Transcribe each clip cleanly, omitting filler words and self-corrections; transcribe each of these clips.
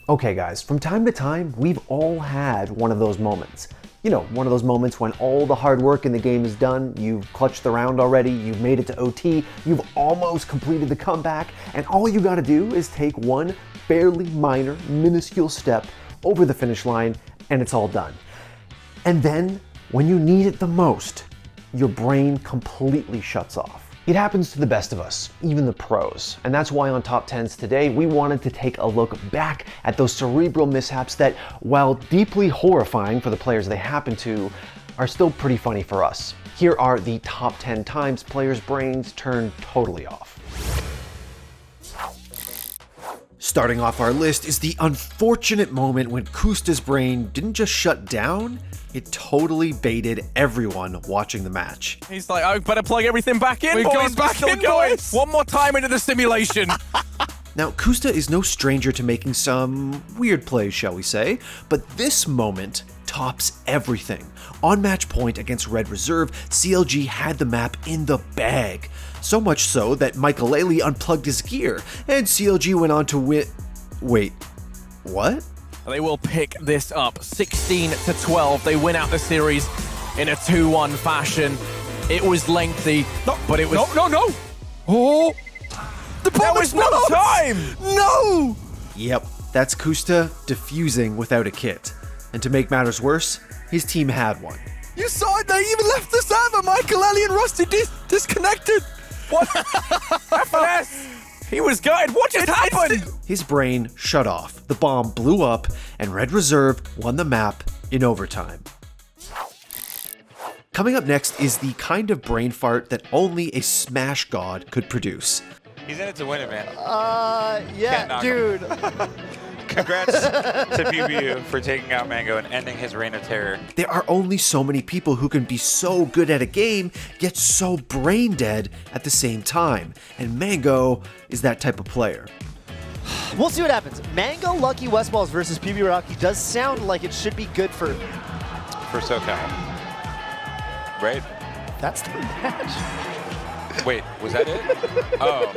Okay guys, from time to time, we've all had one of those moments. You know, one of those moments when all the hard work in the game is done, you've clutched the round already, you've made it to OT, you've almost completed the comeback, and all you gotta do is take one fairly minor, minuscule step over the finish line, and it's all done. And then, when you need it the most, your brain completely shuts off. It happens to the best of us, even the pros. And that's why on Top 10s today, we wanted to take a look back at those cerebral mishaps that, while deeply horrifying for the players they happen to, are still pretty funny for us. Here are the top 10 times players' brains turn totally off. Starting off our list is the unfortunate moment when Kusta's brain didn't just shut down, it totally baited everyone watching the match. He's like, I better plug everything back in, We're boys. going back in, boys. One more time into the simulation. Now, Kusta is no stranger to making some weird plays, shall we say, but this moment tops everything. On match point against Red Reserve, CLG had the map in the bag. So much so that McNeil unplugged his gear, and CLG went on to win. Wait, what? They will pick this up 16-12. They win out the series in a 2-1 fashion. It was lengthy, but it was... No. Oh! There was no time! No! Yep, that's Kusta defusing without a kit. And to make matters worse, his team had one. You saw it, they even left the server! McNeil and Rusty disconnected! What? FNS! He was gutted. What just happened? His brain shut off, the bomb blew up, and Red Reserve won the map in overtime. Coming up next is the kind of brain fart that only a Smash god could produce. He's in it to win it, man. Yeah, dude. Congrats to PBU for taking out Mango and ending his reign of terror. There are only so many people who can be so good at a game, yet so brain dead at the same time. And Mango is that type of player. We'll see what happens. Mango Lucky Westballs versus PB Rocky does sound like it should be good for SoCal. Right? That's the match. Wait, was that it? Oh.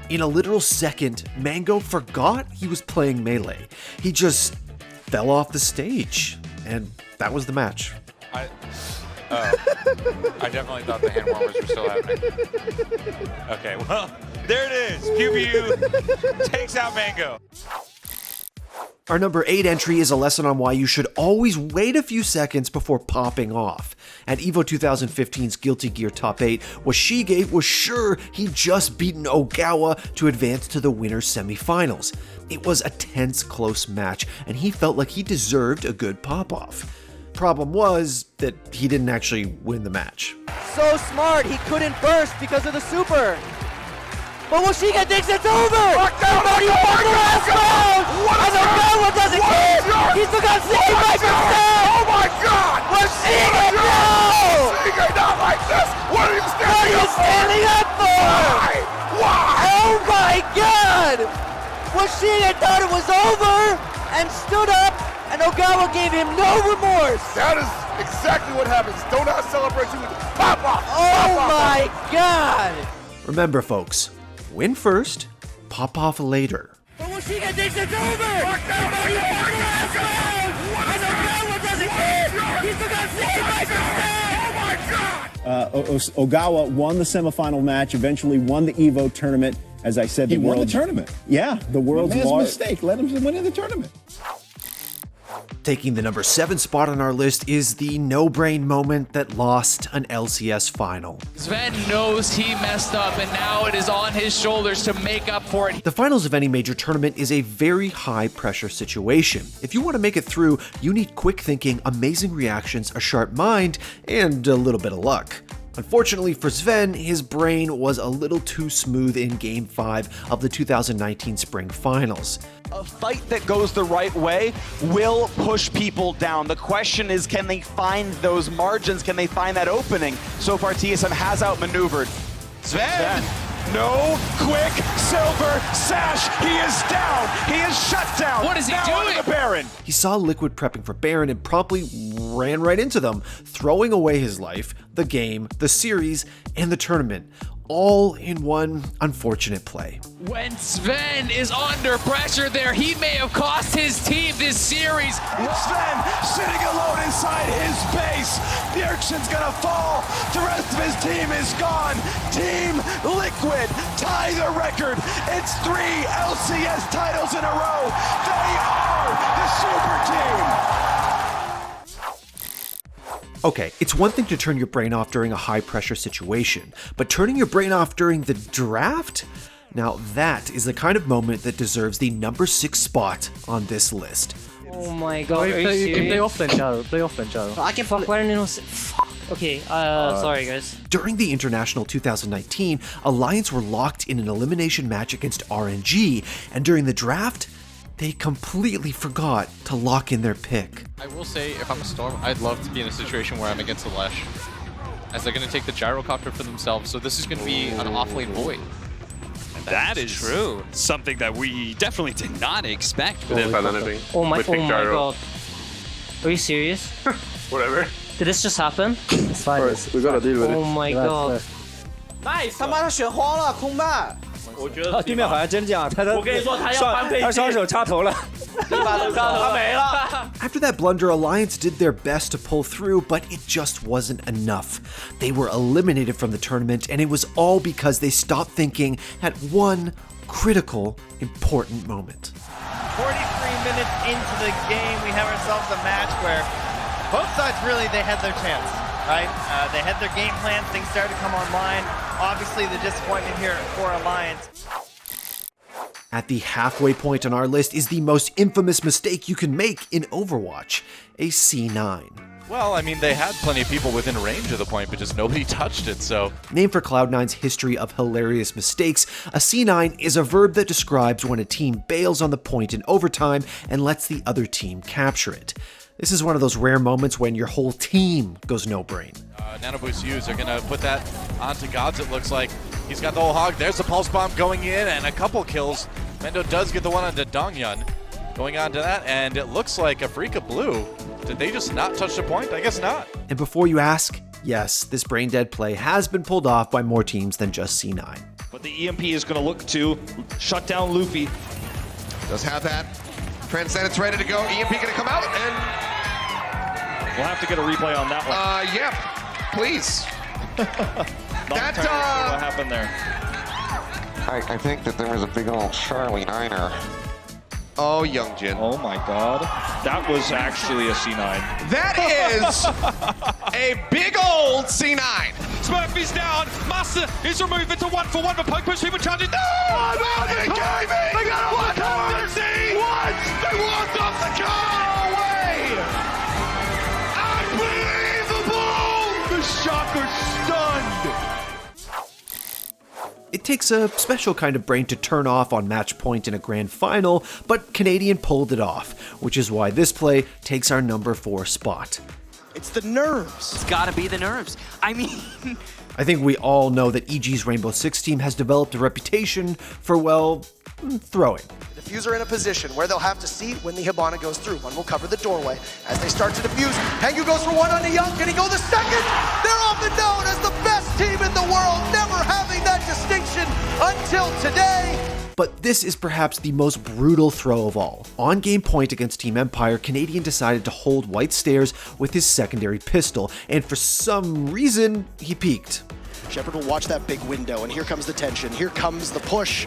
In a literal second, Mango forgot he was playing Melee. He just fell off the stage, and that was the match. I definitely thought the hand warmers were still happening. Okay, well, there it is. PBU takes out Mango. Our number 8 entry is a lesson on why you should always wait a few seconds before popping off. At EVO 2015's Guilty Gear Top 8, Washige was sure he'd just beaten Ogawa to advance to the winner's semifinals. It was a tense, close match, and he felt like he deserved a good pop-off. Problem was that he didn't actually win the match. So smart, he couldn't burst because of the super. But Washige thinks it's over! Lock down, He won the last round! And Ogawa doesn't care! He still got 65%! Oh my god! Washige, no! Washige, not like this! What are you What are you standing up for? standing up for? Why? Oh my god! Washige thought it was over and stood up, and Ogawa gave him no remorse! That is exactly what happens. Do not celebrate you with pop off! Oh my god! Remember, folks, win first, pop off later. But Washige thinks it's over! He won the last round! And Ogawa doesn't care! He still got 65%! Oh my god! Ogawa won the semifinal match, eventually won the EVO tournament. As I said, He won the tournament. Yeah, the world's Man's mistake. Let him win in the tournament. Taking the number 7 spot on our list is the no-brain moment that lost an LCS final. Sven knows he messed up, and now it is on his shoulders to make up for it. The finals of any major tournament is a very high-pressure situation. If you want to make it through, you need quick thinking, amazing reactions, a sharp mind, and a little bit of luck. Unfortunately for Sven, his brain was a little too smooth in Game 5 of the 2019 Spring Finals. A fight that goes the right way will push people down. The question is, can they find those margins? Can they find that opening? So far, TSM has outmaneuvered. Sven! No quick silver sash. He is down. He is shut down. What is he now doing? onto the Baron. He saw Liquid prepping for Baron and promptly ran right into them, throwing away his life, the game, the series, and the tournament, all in one unfortunate play. When Sven is under pressure there, he may have cost his team this series. Sven sitting alone inside his base. The Urchin's gonna fall. The rest of his team is gone. Team Liquid tie the record. It's 3 LCS titles in a row. They are the super team. Okay, it's one thing to turn your brain off during a high-pressure situation, but turning your brain off during the draft? Now that is the kind of moment that deserves the number 6 spot on this list. Oh my god, are you serious? Play off then, Jaro. Play off then, Jaro. I can fuck, why don't you know? Fuck. Okay, sorry guys. During the International 2019, Alliance were locked in an elimination match against RNG, and during the draft, they completely forgot to lock in their pick. I will say, if I'm a Storm, I'd love to be in a situation where I'm against a Lesh, as they're going to take the gyrocopter for themselves, so this is going to be an off-lane void. That is true. Something that we definitely did not expect. Oh my god. Are you serious? Whatever. Did this just happen? It's fine. We gotta deal with it. Oh my god. Nice， 他妈他选荒了，空霸。我觉得对面好像真这样，他我跟你说，他要翻飞机，他双手插头了，他没了。After that blunder, Alliance did their best to pull through, but it just wasn't enough. They were eliminated from the tournament, and it was all because they stopped thinking at one critical, important moment. 43 minutes into the game, we have ourselves a match where both sides really, they had their chance, right? They had their game plans, things started to come online. Obviously, the disappointment here for Alliance. At the halfway point on our list is the most infamous mistake you can make in Overwatch, a C9. Well, I mean, they had plenty of people within range of the point, but just nobody touched it, so... Named for Cloud9's history of hilarious mistakes, a C9 is a verb that describes when a team bails on the point in overtime and lets the other team capture it. This is one of those rare moments when your whole team goes no-brain. Nanoboost U's are going to put that onto Gods, it looks like. He's got the whole hog. There's the Pulse Bomb going in, and a couple kills. Mendo does get the one onto Dongyun. Going on to that, and it looks like Afrika Blue. Did they just not touch the point? I guess not. And before you ask, yes, this brain-dead play has been pulled off by more teams than just C9. But the EMP is going to look to shut down Luffy. Does have that. Transcendent's ready to go. EMP going to come out, and... We'll have to get a replay on that one. Yeah, please. What happened there? I think that there was a big old Charlie Niner. Oh, Youngjin. Oh my god. That was actually a C9. That is a big old C9. Smurfy's down. Master is removed into 1-for-1 for poke push. People charging. No! Oh, no, they got me! They got a one off the sea! What? They walked off the car! No way! Unbelievable! The Shocker stunned. It takes a special kind of brain to turn off on match point in a grand final, but Canadian pulled it off, which is why this play takes our number 4 spot. It's the nerves. It's gotta be the nerves. I mean... I think we all know that EG's Rainbow Six team has developed a reputation for, well, throwing. The diffuser in a position where they'll have to see when the Hibana goes through. One will cover the doorway. As they start to defuse, Hengu goes for one on the Young. Can he go the second? They're often known as the best team in the world, never having that distinction until today. But this is perhaps the most brutal throw of all. On game point against Team Empire, Canadian decided to hold White Stairs with his secondary pistol, and for some reason, he peeked. Shepard will watch that big window, and here comes the tension. Here comes the push.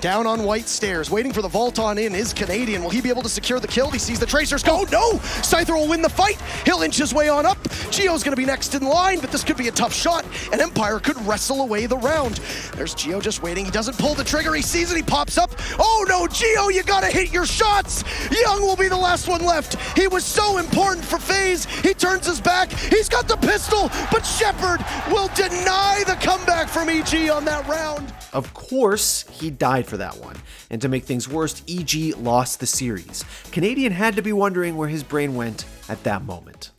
Down on White Stairs, waiting for the vault on in is Canadian. Will he be able to secure the kill? He sees the Tracers go. No! Scyther will win the fight. He'll inch his way on up. Geo's gonna be next in line, but this could be a tough shot, and Empire could wrestle away the round. There's Geo just waiting. He doesn't pull the trigger. He sees it. He pops up. Oh no, Geo, you gotta hit your shots. Young will be the last one left. He was so important for FaZe. He turns his back. He's got the pistol, but Shepard will deny the comeback from EG on that round. Of course, he died for that one. And to make things worse, EG lost the series. Canadian had to be wondering where his brain went at that moment.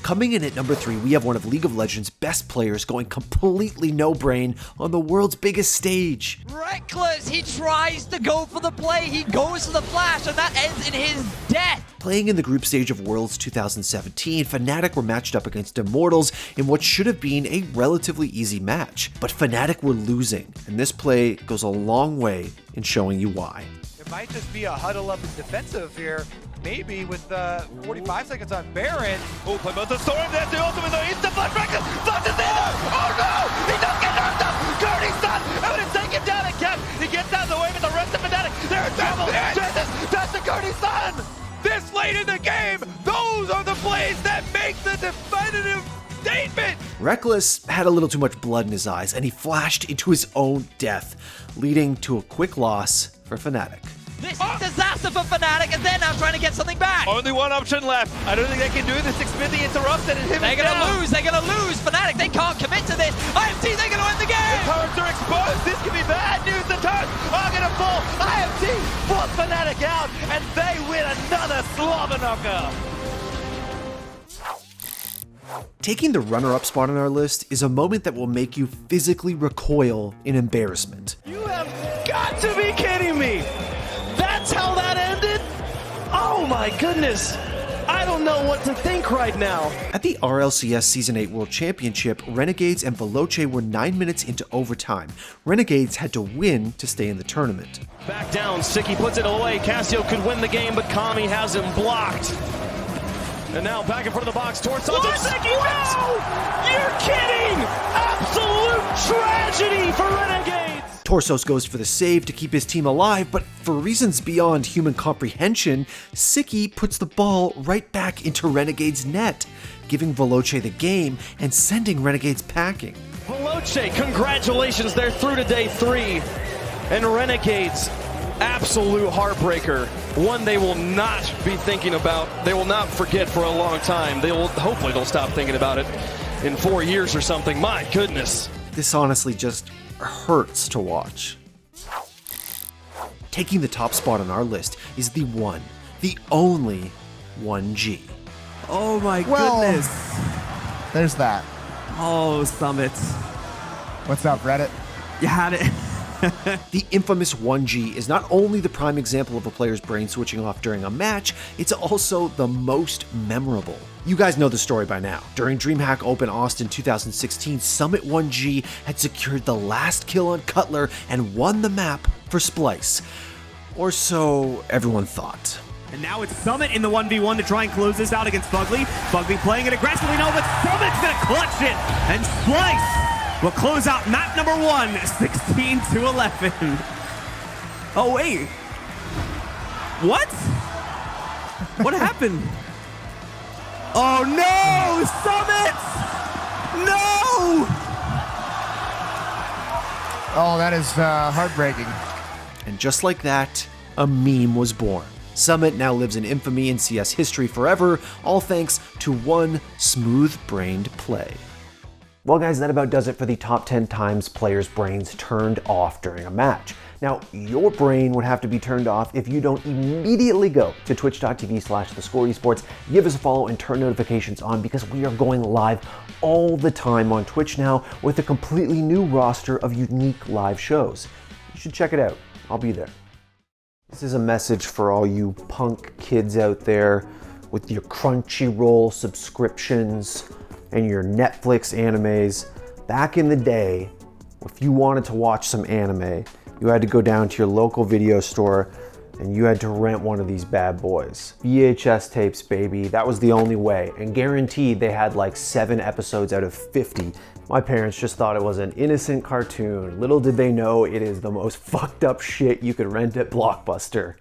Coming in at number 3, we have one of League of Legends' best players going completely no-brain on the world's biggest stage. Reckless, he tries to go for the play, he goes for the flash, and that ends in his death. Playing in the group stage of Worlds 2017, Fnatic were matched up against Immortals in what should have been a relatively easy match. But Fnatic were losing, and this play goes a long way in showing you why. It might just be a huddle up and defensive here. Maybe with 45 seconds on Baron. Oh, play both the Storm, there's the ultimate, the instant flash, Reckless, flashes in there! Oh no! He does get knocked up! Cody's done! I'm gonna take him down again! He gets out of the way, but the rest of Fnatic, they're in trouble! That's the Cody's son! This late in the game, those are the plays that make the definitive statement! Reckless had a little too much blood in his eyes, and he flashed into his own death, leading to a quick loss for Fnatic. This is disaster for Fnatic, and they're now trying to get something back. Only one option left. I don't think they can do this. Xmithie interrupts it and him. They're gonna lose. Fnatic, they can't commit to this. IMT, they're gonna win the game. The turrets are exposed. This could be bad news. The turrets are gonna fall. IMT force Fnatic out, and they win another slobber knocker. Taking the runner-up spot on our list is a moment that will make you physically recoil in embarrassment. You have got to be kidding me! That's how that ended? Oh my goodness! I don't know what to think right now. At the RLCS Season 8 World Championship, Renegades and Veloce were 9 minutes into overtime. Renegades had to win to stay in the tournament. Back down, Sicky puts it away. Cassio could win the game, but Kami has him blocked. And now back in front of the box towards Santos. Sicky, no! You're kidding! Absolute tragedy for Renegades! Torsos goes for the save to keep his team alive, but for reasons beyond human comprehension, Sicky puts the ball right back into Renegade's net, giving Veloce the game and sending Renegades packing. Veloce, congratulations, they're through to day 3. And Renegades, absolute heartbreaker. One they will not be thinking about, they will not forget for a long time. Hopefully they'll stop thinking about it in 4 years or something. My goodness. This honestly just hurts to watch. Taking the top spot on our list is the one, the only 1G. Oh my goodness. There's that. Oh, Summit. What's up, Reddit? You had it. The infamous 1G is not only the prime example of a player's brain switching off during a match, it's also the most memorable. You guys know the story by now. During DreamHack Open Austin 2016, Summit 1G had secured the last kill on Cutler and won the map for Splice. Or so everyone thought. And now it's Summit in the 1v1 to try and close this out against Fugly. Fugly playing it aggressively, no, but Summit's gonna clutch it! And Splice will close out map number 1, 16-11. Oh, wait. What? What happened? Oh, no! Summit! No! Oh, that is heartbreaking. And just like that, a meme was born. Summit now lives in infamy in CS history forever, all thanks to one smooth-brained play. Well guys, that about does it for the top 10 times players' brains turned off during a match. Now, your brain would have to be turned off if you don't immediately go to twitch.tv/theScore Esports, give us a follow and turn notifications on because we are going live all the time on Twitch now with a completely new roster of unique live shows. You should check it out. I'll be there. This is a message for all you punk kids out there with your Crunchyroll subscriptions and your Netflix animes. Back in the day, if you wanted to watch some anime, you had to go down to your local video store and you had to rent one of these bad boys. VHS tapes, baby. That was the only way. And guaranteed they had like 7 episodes out of 50. My parents just thought it was an innocent cartoon. Little did they know it is the most fucked up shit you could rent at Blockbuster.